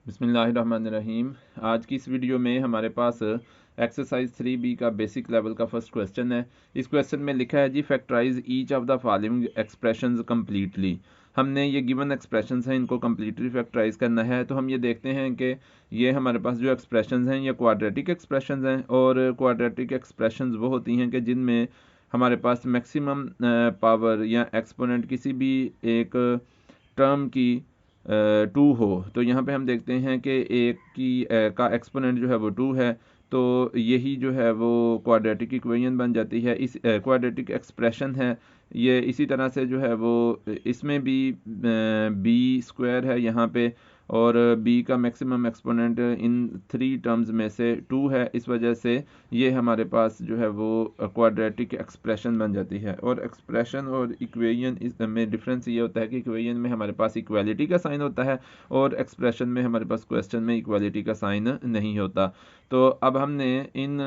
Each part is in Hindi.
बिस्मिल्लाहिर्रहमानिर्रहीम। आज की इस वीडियो में हमारे पास एक्सरसाइज 3B का बेसिक लेवल का फर्स्ट क्वेश्चन है। इस क्वेश्चन में लिखा है जी factorise each of the following expressions completely. हमने ये गिवन एक्सप्रेशंस हैं इनको कम्प्लीटली फैक्टराइज करना है। तो हम ये देखते हैं कि ये हमारे पास जो एक्सप्रेशंस हैं ये क्वाड्रेटिक एक्सप्रेशंस हैं, और क्वाड्रेटिक एक्सप्रेशंस वो होती हैं कि जिनमें हमारे पास मैक्सिमम पावर या एक्सपोनेंट किसी भी एक टर्म की 2 हो। तो यहाँ पे हम देखते हैं कि एक की का एक्सपोनेंट जो है वो 2 है, तो यही जो है वो क्वाड्रेटिक इक्वेशन बन जाती है। इस क्वाड्रेटिक एक्सप्रेशन है ये। इसी तरह से जो है वो इसमें भी बी स्क्वायर है यहाँ पे, और बी का मैक्सिमम एक्सपोनेंट इन 3 टर्म्स में से 2 है। इस वजह से ये हमारे पास जो है वो क्वाड्रेटिक एक्सप्रेशन बन जाती है। और एक्सप्रेशन और इक्वेशन में डिफरेंस ये होता है कि इक्वेशन में हमारे पास इक्वालिटी का साइन होता है, और एक्सप्रेशन में हमारे पास क्वेश्चन में इक्वालिटी का साइन नहीं होता। तो अब हमने इन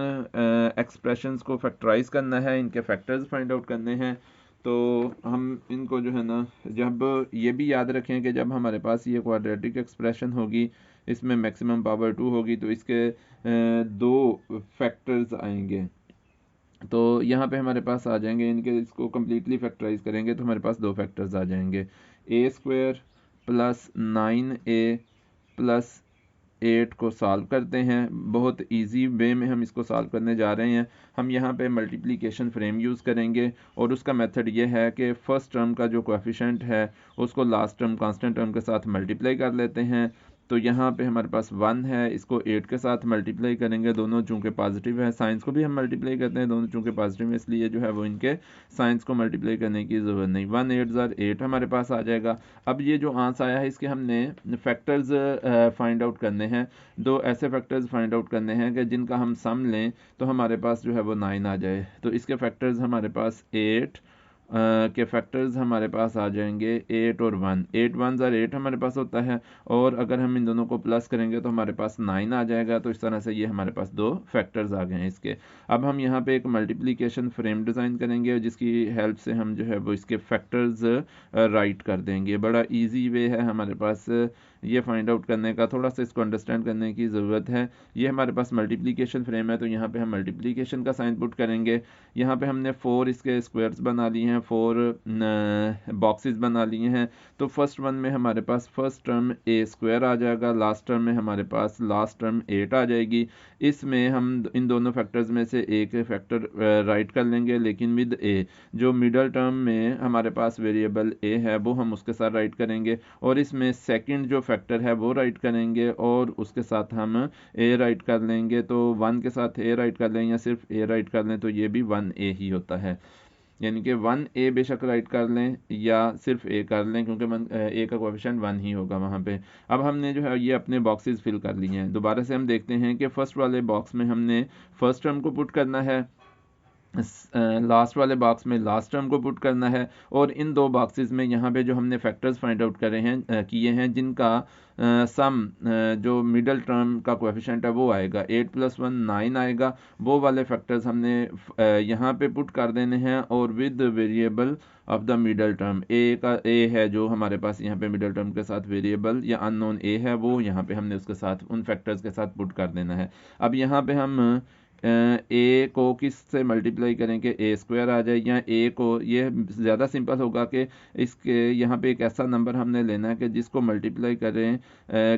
एक्सप्रेशंस को फैक्टराइज करना है, इनके फैक्टर्स फाइंड आउट करने हैं। तो हम इनको जो है ना, जब ये भी याद रखें कि जब हमारे पास ये क्वाड्रेटिक एक्सप्रेशन होगी, इसमें मैक्सिमम पावर 2 होगी, तो इसके 2 फैक्टर्स आएंगे। तो यहाँ पे हमारे पास आ जाएंगे इनके, इसको कम्प्लीटली फैक्टराइज करेंगे तो हमारे पास 2 फैक्टर्स आ जाएंगे। ए स्क्वायर प्लस 9A प्लस 8 को सॉल्व करते हैं। बहुत इजी वे में हम इसको सॉल्व करने जा रहे हैं। हम यहाँ पे मल्टीप्लिकेशन फ्रेम यूज़ करेंगे, और उसका मेथड ये है कि फर्स्ट टर्म का जो कोएफिशिएंट है उसको लास्ट टर्म कांस्टेंट टर्म के साथ मल्टीप्लाई कर लेते हैं। तो यहाँ पे हमारे पास 1 है, इसको 8 के साथ मल्टीप्लाई करेंगे, दोनों चूँकि पॉजिटिव है। साइंस को भी हम मल्टीप्लाई करते हैं, दोनों चूँकि पॉजिटिव है इसलिए जो है वो इनके साइंस को मल्टीप्लाई करने की ज़रूरत नहीं। 1 8 ज़र 8 हमारे पास आ जाएगा। अब ये जो आंसर आया है इसके हमने फैक्टर्स फाइंड आउट करने हैं। 2 ऐसे फैक्टर्स फाइंड आउट करने हैं कि जिनका हम सम लें तो हमारे पास जो है वो 9 आ जाए। तो इसके फैक्टर्स हमारे पास 8 के फैक्टर्स हमारे पास आ जाएंगे 8 और 1। 8 1 ज़र 8 हमारे पास होता है, और अगर हम इन दोनों को प्लस करेंगे तो हमारे पास 9 आ जाएगा। तो इस तरह से ये हमारे पास 2 फैक्टर्स आ गए हैं इसके। अब हम यहाँ पे एक मल्टीप्लिकेशन फ्रेम डिज़ाइन करेंगे, जिसकी हेल्प से हम जो है वो इसके फैक्टर्स राइट कर देंगे। बड़ा ईजी वे है हमारे पास ये फाइंड आउट करने का, थोड़ा सा इसको अंडरस्टैंड करने की ज़रूरत है। ये हमारे पास मल्टीप्लिकेशन फ्रेम है, तो यहाँ पे हम मल्टीप्लिकेशन का साइन पुट करेंगे। यहाँ पे हमने 4 इसके स्क्वायर्स बना लिए हैं, 4 बॉक्सेस बना लिए हैं। तो फर्स्ट वन में हमारे पास फर्स्ट टर्म ए स्क्वायर आ जाएगा, लास्ट टर्म में हमारे पास लास्ट टर्म 8 आ जाएगी। इसमें हम इन दोनों फैक्टर्स में से एक फैक्टर राइट कर लेंगे, लेकिन विद ए। जो मिडल टर्म में हमारे पास वेरिएबल ए है वो हम उसके साथ राइट करेंगे, और इसमें सेकंड जो फैक्टर है वो राइट करेंगे, और उसके साथ हम ए राइट कर लेंगे। तो 1 के साथ ए राइट कर लें या सिर्फ ए राइट कर लें तो ये भी 1A ही होता है। यानी कि 1A बेशक राइट कर लें या सिर्फ ए कर लें, क्योंकि ए का कोएफिशिएंट 1 ही होगा वहाँ पे। अब हमने जो है ये अपने बॉक्सेस फिल कर लिए हैं। दोबारा से हम देखते हैं कि फर्स्ट वाले बॉक्स में हमने फर्स्ट टर्म को पुट करना है, लास्ट वाले बॉक्स में लास्ट टर्म को पुट करना है, और इन 2 बॉक्सेस में यहाँ पे जो हमने फैक्टर्स फाइंड आउट करे हैं किए हैं, जिनका सम जो मिडल टर्म का कोएफिशिएंट है वो आएगा 8 + 1 9 आएगा। वो वाले फैक्टर्स हमने यहाँ पे पुट कर देने हैं, और with variable of the middle term. A है जो हमारे पास यहाँ पे मिडल टर्म के साथ वेरिएबल या अननोन ए है, वो यहाँ पे हमने उसके साथ उन फैक्टर्स के साथ पुट कर देना है। अब यहाँ पे हम ए को किस से मल्टीप्लाई करें कि ए स्क्वायर आ जाए, या ए को, ये ज़्यादा सिंपल होगा कि इसके यहाँ पे एक ऐसा नंबर हमने लेना है कि जिसको मल्टीप्लाई करें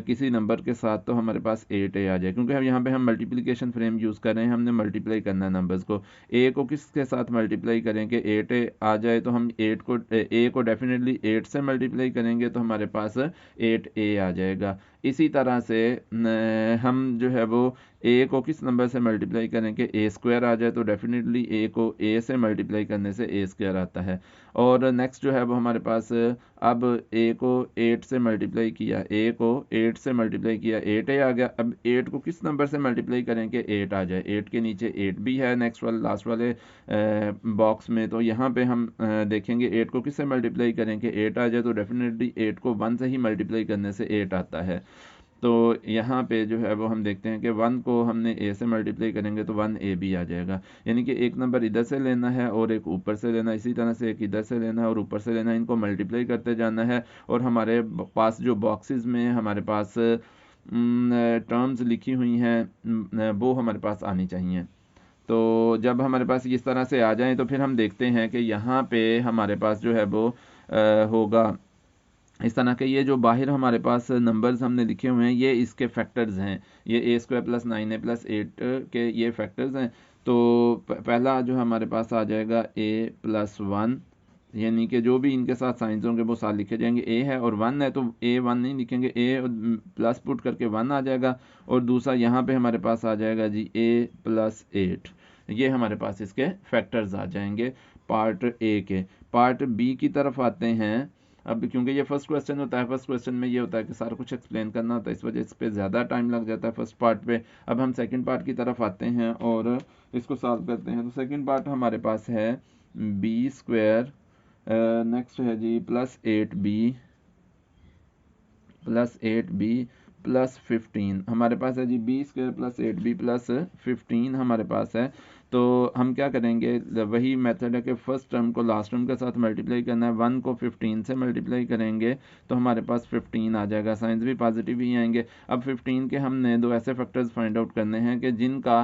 किसी नंबर के साथ तो हमारे पास 8A आ जाए। क्योंकि हम यहाँ पे हम मल्टीप्लिकेशन फ्रेम यूज़ कर रहे हैं, हमने मल्टीप्लाई करना है नंबर्स को। ए को किसके साथ मल्टीप्लाई करें कि 8A आ जाए, तो हम ए को डेफिनेटली 8 से मल्टीप्लाई करेंगे तो हमारे पास 8A आ जाएगा। इसी तरह से हम जो है वो ए को किस नंबर से मल्टीप्लाई करें कि ए स्क्वायर आ जाए, तो डेफिनेटली ए को ए से मल्टीप्लाई करने से ए स्क्वायर आता है। और नेक्स्ट जो है वो हमारे पास, अब ए को 8 से मल्टीप्लाई किया, ए को 8 से मल्टीप्लाई किया, 8A आ गया। अब 8 को किस नंबर से मल्टीप्लाई करें कि 8 आ जाए, 8 के नीचे 8 भी है नेक्स्ट वाले लास्ट वाले बॉक्स में। तो यहाँ पे हम देखेंगे 8 को किस से मल्टीप्लाई करें कि 8 आ जाए, तो डेफिनेटली 8 को 1 से ही मल्टीप्लाई करने से 8 आता है। तो यहाँ पे जो है वो हम देखते हैं कि 1 को हमने ए से मल्टीप्लाई करेंगे तो 1A भी आ जाएगा। यानी कि एक नंबर इधर से लेना है और एक ऊपर से लेना है, इसी तरह से एक इधर से लेना है और ऊपर से लेना है, इनको मल्टीप्लाई करते जाना है। और हमारे पास जो बॉक्सेस में हमारे पास टर्म्स लिखी हुई हैं वो हमारे पास आनी चाहिए। तो जब हमारे पास इस तरह से आ जाएं तो फिर हम देखते हैं कि यहाँ पे हमारे पास जो है वो होगा इस तरह के। ये जो बाहर हमारे पास नंबर्स हमने लिखे हुए हैं ये इसके फैक्टर्स हैं, ये a² + 9a + 8 के ये फैक्टर्स हैं। तो पहला जो हमारे पास आ जाएगा a+1, यानी कि जो भी इनके साथ साइंस होंगे वो साथ लिखे जाएंगे। a है और 1 है तो a1 नहीं लिखेंगे, a प्लस पुट करके 1 आ जाएगा। और दूसरा यहाँ पे हमारे पास आ जाएगा जी a+8। ये हमारे पास इसके फैक्टर्स आ जाएंगे पार्ट ए के। पार्ट बी की तरफ आते हैं। अब क्योंकि ये फर्स्ट क्वेश्चन होता है, फर्स्ट क्वेश्चन में ये होता है कि सारा कुछ एक्सप्लेन करना होता है, इस वजह इस पर ज़्यादा टाइम लग जाता है फर्स्ट पार्ट पे। अब हम सेकंड पार्ट की तरफ आते हैं और इसको सॉल्व करते हैं। तो सेकंड पार्ट हमारे पास है b², नेक्स्ट है जी +8b +15 हमारे पास है जी b² + 8b +15 हमारे पास है। तो हम क्या करेंगे, वही मेथड है कि फर्स्ट टर्म को लास्ट टर्म के साथ मल्टीप्लाई करना है। 1 को 15 से मल्टीप्लाई करेंगे तो हमारे पास 15 आ जाएगा, साइंस भी पॉजिटिव ही आएंगे। अब 15 के हमने दो ऐसे फैक्टर्स फाइंड आउट करने हैं कि जिनका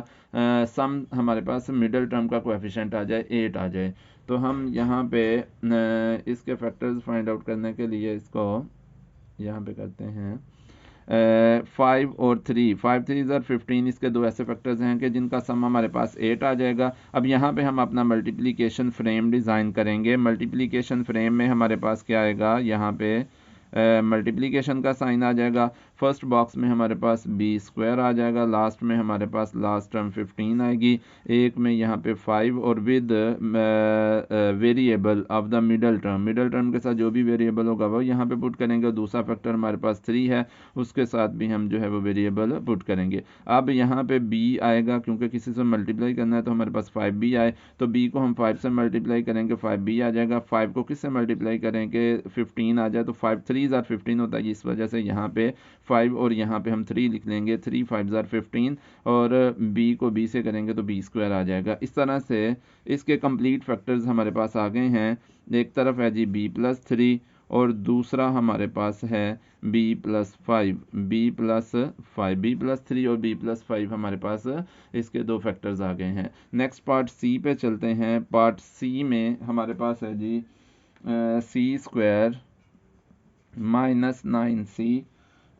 सम हमारे पास मिडिल टर्म का कोएफिशिएंट आ जाए 8 आ जाए। तो हम यहाँ पे इसके फैक्टर्स फाइंड आउट करने के लिए इसको यहाँ पे करते हैं 5 और 3, 5 3 ज़र 15, इसके दो ऐसे फैक्टर्स हैं कि जिनका सम हमारे पास 8 आ जाएगा। अब यहाँ पे हम अपना मल्टीप्लिकेशन फ्रेम डिज़ाइन करेंगे। मल्टीप्लिकेशन फ्रेम में हमारे पास क्या आएगा, यहाँ पे मल्टीप्लिकेशन का साइन आ जाएगा। फर्स्ट बॉक्स में हमारे पास b² आ जाएगा, लास्ट में हमारे पास लास्ट टर्म 15 आएगी, एक में यहाँ पे 5 और with variable of the middle term. Middle term के साथ जो भी वेरिएबल होगा वो यहाँ पे पुट करेंगे। और दूसरा फैक्टर हमारे पास 3 है, उसके साथ भी हम जो है वो वेरिएबल पुट करेंगे। अब यहाँ पे b आएगा, क्योंकि किसी से मल्टीप्लाई करना है तो हमारे पास 5b आए, तो b को हम 5 से मल्टीप्लाई करेंगे, 5b आ जाएगा। 5 को किससे मल्टीप्लाई करेंगे, 15 आ जाए तो 5 3 ज़र 15 होता है, इस वजह से यहाँ पे 5 और यहाँ पे हम 3 लिख लेंगे, 3 5 ज़र 15। और b को b से करेंगे तो b² आ जाएगा। इस तरह से इसके कंप्लीट फैक्टर्स हमारे पास आ गए हैं। एक तरफ है जी b+3 और दूसरा हमारे पास है b+5, b+3 और b+5 हमारे पास इसके दो फैक्टर्स आ गए हैं। नेक्स्ट पार्ट सी पे चलते हैं। पार्ट सी में हमारे पास है जी c² -9c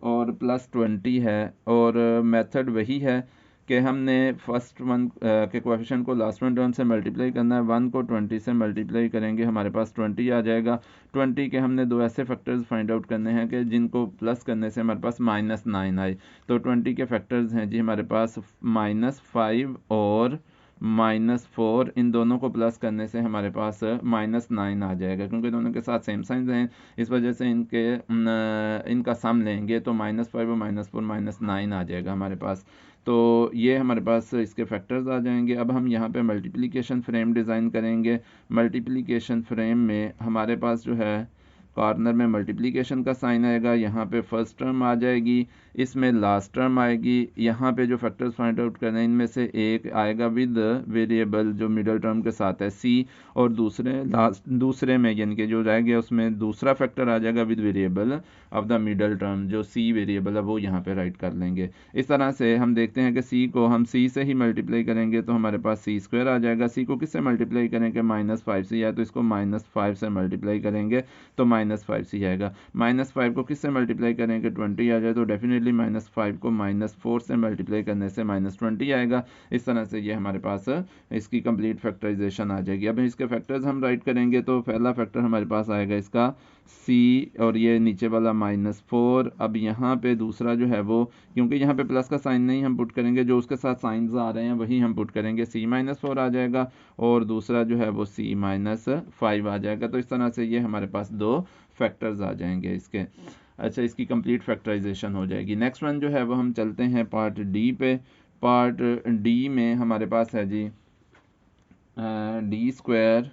और +20 है। और मेथड वही है कि हमने फर्स्ट वन के कोएफिशिएंट को लास्ट वन टर्म से मल्टीप्लाई करना है। 1 को 20 से मल्टीप्लाई करेंगे, हमारे पास 20 आ जाएगा। 20 के हमने दो ऐसे फैक्टर्स फाइंड आउट करने हैं कि जिनको प्लस करने से हमारे पास -9 आए। तो 20 के फैक्टर्स हैं जी हमारे पास -5 और -4, इन दोनों को प्लस करने से हमारे पास -9 आ जाएगा। क्योंकि दोनों के साथ सेम साइंस हैं, इस वजह से इनका सम लेंगे तो -5 और -4 -9 आ जाएगा हमारे पास। तो ये हमारे पास इसके फैक्टर्स आ जाएंगे। अब हम यहाँ पे मल्टीप्लिकेशन फ्रेम डिज़ाइन करेंगे। मल्टीप्लिकेशन फ्रेम में हमारे पास जो है कॉर्नर में मल्टीप्लिकेशन का साइन आएगा, यहाँ पे फर्स्ट टर्म आ जाएगी, इसमें लास्ट टर्म आएगी। यहाँ पे जो फैक्टर्स फाइंड आउट करना है इनमें से एक आएगा विद वेरिएबल जो मिडल टर्म के साथ है c, और दूसरे में यानी कि जो रह गया उसमें दूसरा फैक्टर आ जाएगा with variable of the middle term, जो c वेरिएबल है वो यहाँ पे राइट कर लेंगे। इस तरह से हम देखते हैं कि c को हम c से ही मल्टीप्लाई करेंगे तो हमारे पास c² आ जाएगा। c को किससे मल्टीप्लाई करेंगे, -5 से, या तो इसको -5 से मल्टीप्लाई करेंगे तो -5 से आएगा। -5 को किससे मल्टीप्लाई करेंगे, 20 आ जाए तो डेफिनेटली -5 को -4 से मल्टीप्लाई करने से -20 आएगा। इस तरह से ये हमारे पास इसकी कंप्लीट फैक्टराइजेशन आ जाएगी। अब इसके फैक्टर्स हम राइट करेंगे तो पहला फैक्टर हमारे पास आएगा इसका c और ये नीचे वाला -4। अब यहाँ पे दूसरा जो है वो, क्योंकि यहाँ पे प्लस का साइन नहीं हम पुट करेंगे, जो उसके साथ साइंस आ रहे हैं वही हम पुट करेंगे, c-4 आ जाएगा और दूसरा जो है वो c-5 आ जाएगा। तो इस तरह से ये हमारे पास दो फैक्टर्स आ जाएंगे इसके। अच्छा, इसकी कंप्लीट फैक्टराइजेशन हो जाएगी। नेक्स्ट वन जो है वो हम चलते हैं पार्ट डी पे। पार्ट डी में हमारे पास है जी d²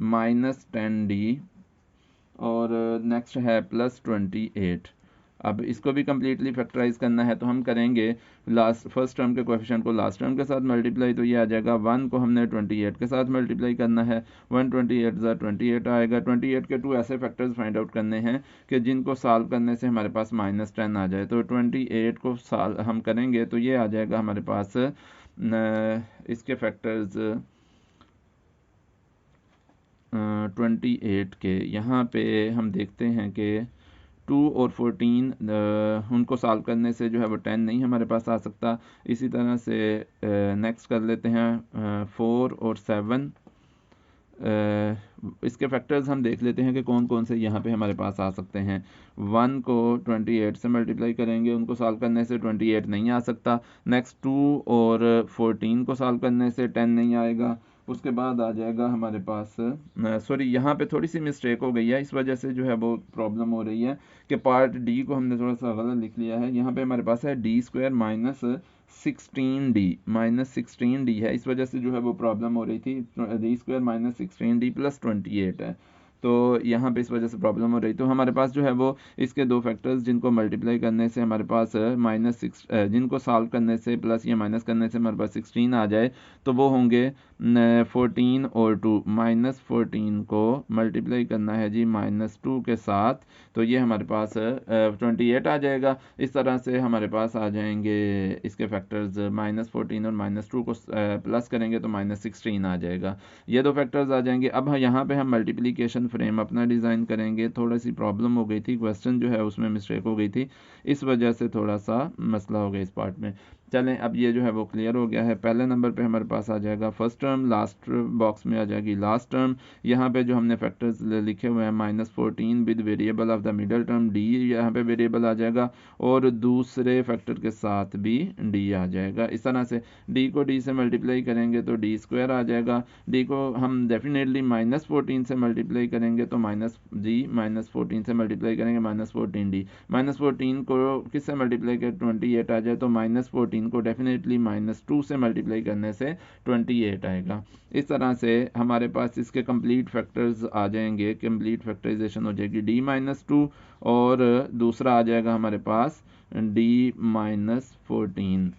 -10d और नेक्स्ट है +28। अब इसको भी कम्प्लीटली फैक्टराइज करना है तो हम करेंगे फर्स्ट टर्म के कोएफिशिएंट को लास्ट टर्म के साथ मल्टीप्लाई, तो ये आ जाएगा 1 को हमने 28 के साथ मल्टीप्लाई करना है, 128 आएगा। 28 के 2 ऐसे फैक्टर्स फाइंड आउट करने हैं कि जिनको सॉल्व करने से हमारे पास -10 आ जाए। तो 28 को हम करेंगे तो ये आ जाएगा हमारे पास इसके फैक्टर्स 28 के, यहाँ पे हम देखते हैं कि 2 और 14 उनको सॉल्व करने से जो है वो 10 नहीं हमारे पास आ सकता। इसी तरह से नेक्स्ट कर लेते हैं 4 और 7, इसके फैक्टर्स हम देख लेते हैं कि कौन कौन से यहाँ पे हमारे पास आ सकते हैं। 1 को 28 से मल्टीप्लाई करेंगे, उनको सॉल्व करने से 28 नहीं आ सकता। नेक्स्ट 2 और 14 को सॉल्व करने से 10 नहीं आएगा। उसके बाद आ जाएगा हमारे पास, सॉरी यहाँ पे थोड़ी सी मिस्टेक हो गई है, इस वजह से जो है वो प्रॉब्लम हो रही है कि पार्ट डी को हमने थोड़ा सा गलत लिख लिया है। यहाँ पे हमारे पास है d² -16d है, इस वजह से जो है वो प्रॉब्लम हो रही थी। d² -16d + 28 है, तो यहाँ पे इस वजह से प्रॉब्लम हो रही। तो हमारे पास जो है वो इसके दो फैक्टर्स जिनको मल्टीप्लाई करने से हमारे पास जिनको सॉल्व करने से प्लस या माइनस करने से हमारे पास 16 आ जाए, तो वो होंगे 14 और 2। -14 को मल्टीप्लाई करना है जी -2 के साथ, तो ये हमारे पास 28 आ जाएगा। इस तरह से हमारे पास आ जाएंगे इसके फैक्टर्स, -14 और -2 को प्लस करेंगे तो -16 आ जाएगा। ये दो फैक्टर्स आ जाएंगे। अब यहाँ पे हम मल्टीप्लिकेशन फ्रेम अपना डिज़ाइन करेंगे। थोड़ी सी प्रॉब्लम हो गई थी, क्वेश्चन जो है उसमें मिस्टेक हो गई थी, इस वजह से थोड़ा सा मसला हो गया इस पार्ट में। चलें, अब ये जो है वो क्लियर हो गया है। पहले नंबर पे हमारे पास आ जाएगा फर्स्ट टर्म, लास्ट बॉक्स में आ जाएगी लास्ट टर्म। यहाँ पे जो हमने फैक्टर्स लिखे हुए हैं -14 with variable of the middle term D, यहाँ पे वेरिएबल आ जाएगा, और दूसरे फैक्टर के साथ भी डी आ जाएगा। इस तरह से डी को डी से मल्टीप्लाई करेंगे तो d² आ जाएगा। डी को हम डेफिनेटली -14 से मल्टीप्लाई करेंगे तो -14 से मल्टीप्लाई करेंगे -14d। -14 को किससे मल्टीप्लाई करें 28 आ जाए, तो -14 को डेफिनेटली -2 से मल्टीप्लाई करने से 28 आएगा। इस तरह से हमारे पास इसके कंप्लीट फैक्टर्स आ जाएंगे, कंप्लीट फैक्टराइजेशन हो जाएगी d-2, और दूसरा आ जाएगा हमारे पास d-14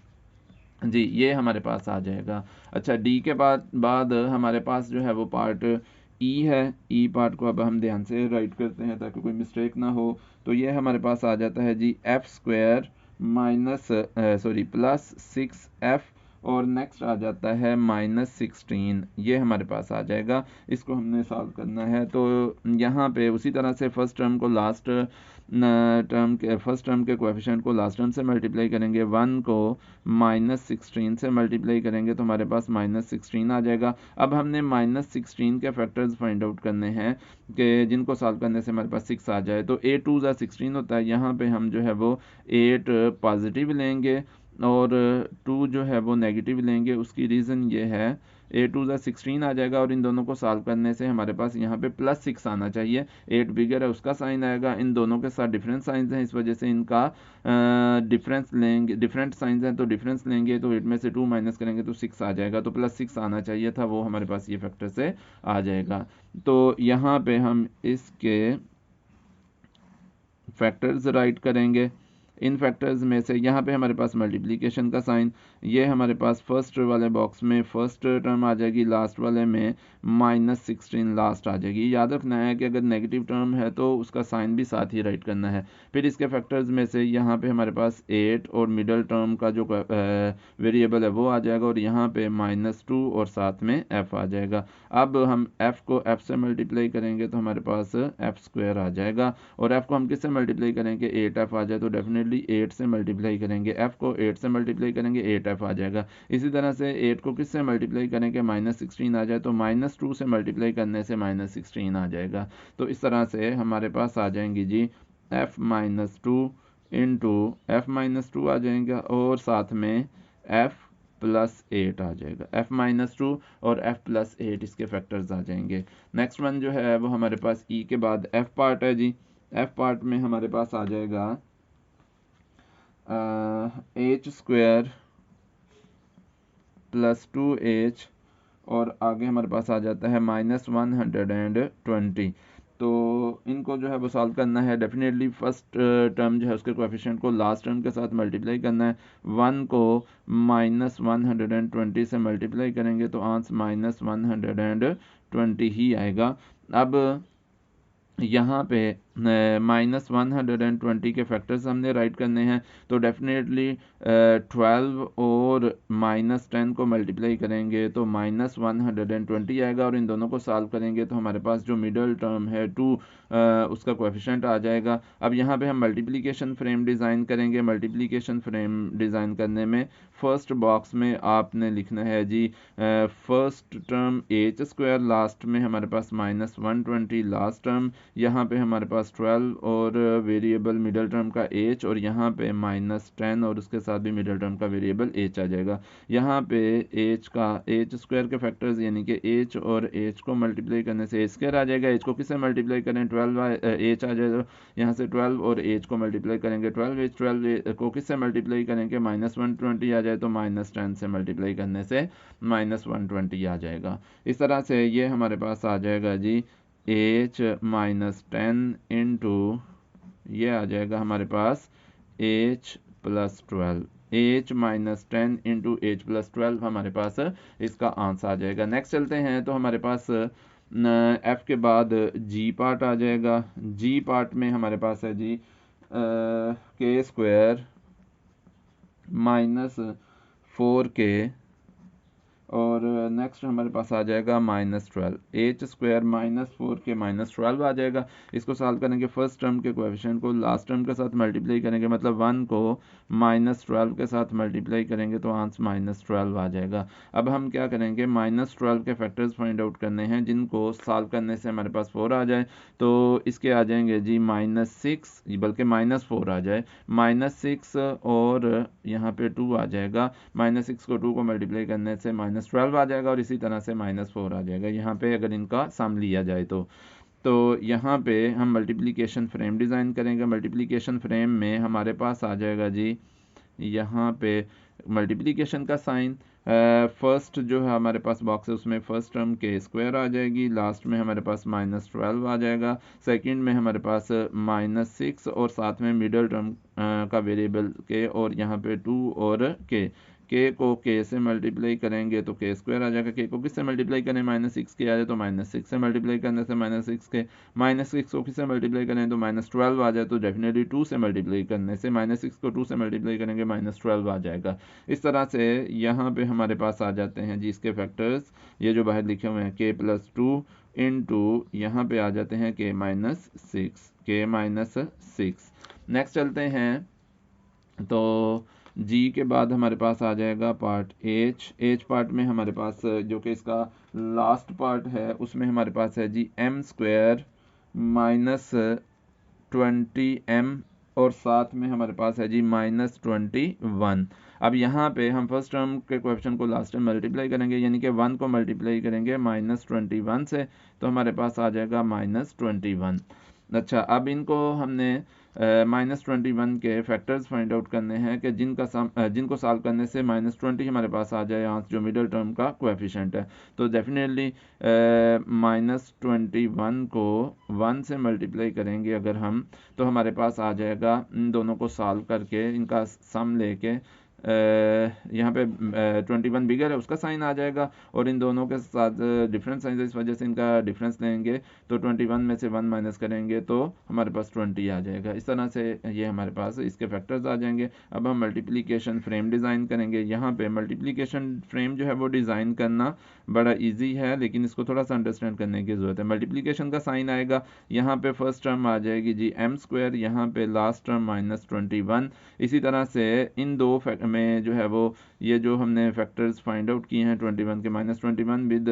जी, ये हमारे पास आ जाएगा। अच्छा, डी के बाद हमारे पास जो है वो पार्ट ई है। ई पार्ट को अब हम ध्यान से राइट करते हैं ताकि कोई मिस्टेक ना हो। तो ये हमारे पास आ जाता है जी f² +6f, और नेक्स्ट आ जाता है -16, ये हमारे पास आ जाएगा। इसको हमने सॉल्व करना है, तो यहाँ पे उसी तरह से फर्स्ट टर्म को फर्स्ट टर्म के कोएफिशिएंट को लास्ट टर्म से मल्टीप्लाई करेंगे। 1 को -16 से मल्टीप्लाई करेंगे तो हमारे पास -16 आ जाएगा। अब हमने -16 के फैक्टर्स फाइंड आउट करने हैं कि जिनको सॉल्व करने से हमारे पास 6 आ जाए। तो 8 2 16 होता है, यहाँ पे हम जो है वो 8 पॉजिटिव लेंगे और 2 जो है वो नेगेटिव लेंगे। उसकी रीज़न ये है 8 2 16 आ जाएगा, और इन दोनों को सॉल्व करने से हमारे पास यहाँ पे +6 आना चाहिए। 8 बिगर है उसका साइन आएगा, इन दोनों के साथ डिफरेंट साइंस हैं, इस वजह से इनका डिफरेंस लेंगे, डिफरेंट साइंस हैं तो डिफरेंस लेंगे, तो 8 में से 2 माइनस करेंगे तो 6 आ जाएगा। तो +6 आना चाहिए था, वो हमारे पास ये फैक्टर से आ जाएगा। तो यहाँ पे हम इसके फैक्टर्स राइट करेंगे। इन फैक्टर्स में से यहाँ पे हमारे पास मल्टीप्लिकेशन का साइन, ये हमारे पास फर्स्ट वाले बॉक्स में फर्स्ट टर्म आ जाएगी, लास्ट वाले में -16 लास्ट आ जाएगी। याद रखना है कि अगर नेगेटिव टर्म है तो उसका साइन भी साथ ही राइट करना है। फिर इसके फैक्टर्स में से यहाँ पे हमारे पास 8 और मिडल टर्म का जो वेरिएबल है वो आ जाएगा, और यहाँ पे -2 और साथ में f आ जाएगा। अब हम f को f से मल्टीप्लाई करेंगे तो हमारे पास f² आ जाएगा, और f को हम किससे मल्टीप्लाई करेंगे 8f आ जाए, तो डेफिनेटली 8 से मल्टीप्लाई करेंगे। f को 8 से मल्टीप्लाई करेंगे 8f आ जाएगा। इसी तरह से 8 को किससे मल्टीप्लाई करेंगे -16 आ जाए, तो -2 से मल्टीप्लाई करने से -16 आ जाएगा। तो इस तरह से हमारे पास आ जाएंगी जी f-2 इंटू f-2 आ जाएगा, और साथ में f+8 आ जाएगा। f-2 और f+8 इसके फैक्टर्स आ जाएंगे। नेक्स्ट वन जो है वो हमारे पास ई के बाद f पार्ट है जी। f पार्ट में हमारे पास आ जाएगा h² +2h, और आगे हमारे पास आ जाता है -120। तो इनको जो है वो सॉल्व करना है। डेफिनेटली फर्स्ट टर्म जो है उसके कोएफिशिएंट को लास्ट टर्म के साथ मल्टीप्लाई करना है। 1 को -120 से मल्टीप्लाई करेंगे तो आंसर -120 ही आएगा। अब यहाँ पे -120 के फैक्टर्स हमने राइट करने हैं, तो डेफिनेटली 12 और -10 को मल्टीप्लाई करेंगे तो -120 आएगा, और इन दोनों को सॉल्व करेंगे तो हमारे पास जो मिडल टर्म है 2 उसका कोएफिशिएंट आ जाएगा। अब यहाँ पे हम मल्टीप्लिकेशन फ्रेम डिज़ाइन करेंगे। मल्टीप्लिकेशन फ्रेम डिज़ाइन करने में फर्स्ट बॉक्स में आपने लिखना है जी फर्स्ट टर्म h², लास्ट में हमारे पास -120 लास्ट टर्म, यहाँ पे हमारे पास 12 और वेरिएबल मिडल टर्म का h, और यहाँ पे -10 और उसके साथ भी मिडल टर्म का वेरिएबल h आ जाएगा। यहाँ पे h² के फैक्टर्स यानी कि h और h को मल्टीप्लाई करने से h² आ जाएगा। h को किससे मल्टीप्लाई करें, 12 h आ जाएगा। यहाँ से 12 और h को मल्टीप्लाई करेंगे, 12 को किससे मल्टीप्लाई करेंगे, -120 आ जाए तो -10 से मल्टीप्लाई करने से -120 आ जाएगा। इस तरह से ये हमारे पास आ जाएगा जी h -10 इंटू ये आ जाएगा हमारे पास h + 12, h -10 इंटू h + 12 हमारे पास इसका आंसर आ जाएगा। नेक्स्ट चलते हैं तो हमारे पास f के बाद g पार्ट आ जाएगा। g पार्ट में हमारे पास है जी k² -4k, और नेक्स्ट हमारे पास आ जाएगा -12, h² -4k -12 आ जाएगा। इसको सॉल्व करेंगे, फर्स्ट टर्म के कोएफिशिएंट को लास्ट टर्म के साथ मल्टीप्लाई करेंगे, मतलब 1 को -12 के साथ मल्टीप्लाई करेंगे तो आंसर -12 आ जाएगा। अब हम क्या करेंगे, -12 के फैक्टर्स फाइंड आउट करने हैं, जिनको सॉल्व करने से हमारे पास 4 आ जाए, तो इसके आ जाएंगे जी -6, बल्कि -4 आ जाए, -6 और यहाँ पे 2 आ जाएगा। -6 को 2 को मल्टीप्लाई करने से -12 आ जाएगा, और इसी तरह से -4 आ जाएगा यहाँ पे अगर इनका सम लिया जाए तो यहाँ पे हम मल्टीप्लिकेशन फ्रेम डिज़ाइन करेंगे। मल्टीप्लिकेशन फ्रेम में हमारे पास आ जाएगा जी यहाँ पे मल्टीप्लिकेशन का साइन, फर्स्ट जो है हमारे पास बॉक्स है उसमें फर्स्ट टर्म k² आ जाएगी, लास्ट में हमारे पास -12 आ जाएगा, सेकंड में हमारे पास -6 और साथ में मिडल टर्म का वेरिएबल k, और यहाँ पे 2 और k को k से मल्टीप्लाई करेंगे तो k² आ जाएगा। k को किससे मल्टीप्लाई करें, -6k आ जाए तो -6 से मल्टीप्लाई करने से -6k, -6 को किससे मल्टीप्लाई करें तो -12 आ जाए, तो डेफिनेटली 2 से मल्टीप्लाई करने से -6 को 2 से मल्टीप्लाई करेंगे -12 आ जाएगा। इस तरह से यहाँ पे हमारे पास आ जाते हैं जी इसके फैक्टर्स, ये जो बाहर लिखे हुए हैं k + 2 इंटू यहाँ पे आ जाते हैं k -6। नेक्स्ट चलते हैं तो g के बाद हमारे पास आ जाएगा पार्ट h पार्ट में हमारे पास जो कि इसका लास्ट पार्ट है उसमें हमारे पास है जी m² -20m, और साथ में हमारे पास है जी -21। अब यहाँ पे हम फर्स्ट टर्म के कोएफिशिएंट को लास्ट टाइम मल्टीप्लाई करेंगे, यानी कि 1 को मल्टीप्लाई करेंगे -21 से, तो हमारे पास आ जाएगा -21। अच्छा, अब इनको हमने -21 के फैक्टर्स फाइंड आउट करने हैं कि जिनको सॉल्व करने से -20 हमारे पास आ जाए आंसर जो मिडल टर्म का कोएफिशिएंट है। तो डेफिनेटली -21 को 1 से मल्टीप्लाई करेंगे अगर हम, तो हमारे पास आ जाएगा इन दोनों को सॉल्व करके इनका सम लेके यहाँ पे 21 बिगर है उसका साइन आ जाएगा, और इन दोनों के साथ डिफरेंस साइन है, इस वजह से इनका डिफरेंस लेंगे तो 21 में से 1 माइनस करेंगे तो हमारे पास 20 आ जाएगा। इस तरह से ये हमारे पास इसके फैक्टर्स आ जाएंगे। अब हम मल्टीप्लिकेशन फ्रेम डिज़ाइन करेंगे। यहाँ पे मल्टीप्लिकेशन फ्रेम जो है वो डिज़ाइन करना बड़ा ईजी है, लेकिन इसको थोड़ा सा अंडरस्टैंड करने की ज़रूरत है। मल्टीप्लिकेशन का साइन आएगा, यहाँ पे फर्स्ट टर्म आ जाएगी जी m², यहाँ पे लास्ट टर्म -21। इसी तरह से इन दो में जो है वो ये जो हमने फैक्टर्स फाइंड आउट किए हैं 21 के -21 with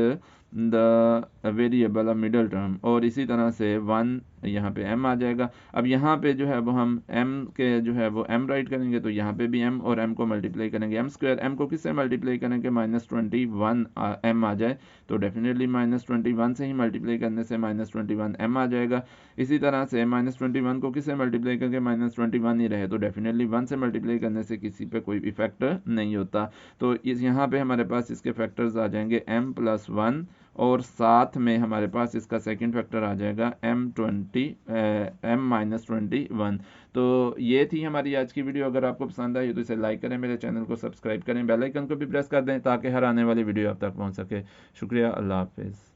the variable middle term, और इसी तरह से 1 यहाँ पे m आ जाएगा। अब यहाँ पे जो है वो हम m के जो है वो m राइट करेंगे, तो यहाँ पे भी m और m को मल्टीप्लाई करेंगे, m², m को किससे मल्टीप्लाई करेंगे, -21 m आ जाए, तो डेफिनेटली -21 से ही मल्टीप्लाई करने से -21 m आ जाएगा। इसी तरह से -21 को किससे मल्टीप्लाई करके -21 ही रहे, तो डेफिनेटली 1 से मल्टीप्लाई करने से किसी पे कोई इफेक्ट नहीं होता। तो इस यहाँ पे हमारे पास इसके फैक्टर्स आ जाएंगे m + 1 और साथ में हमारे पास इसका सेकंड फैक्टर आ जाएगा m-21। तो ये थी हमारी आज की वीडियो। अगर आपको पसंद आई तो इसे लाइक करें, मेरे चैनल को सब्सक्राइब करें, बेल आइकन को भी प्रेस कर दें ताकि हर आने वाली वीडियो आप तक पहुंच सके। शुक्रिया, अल्लाह हाफिज़।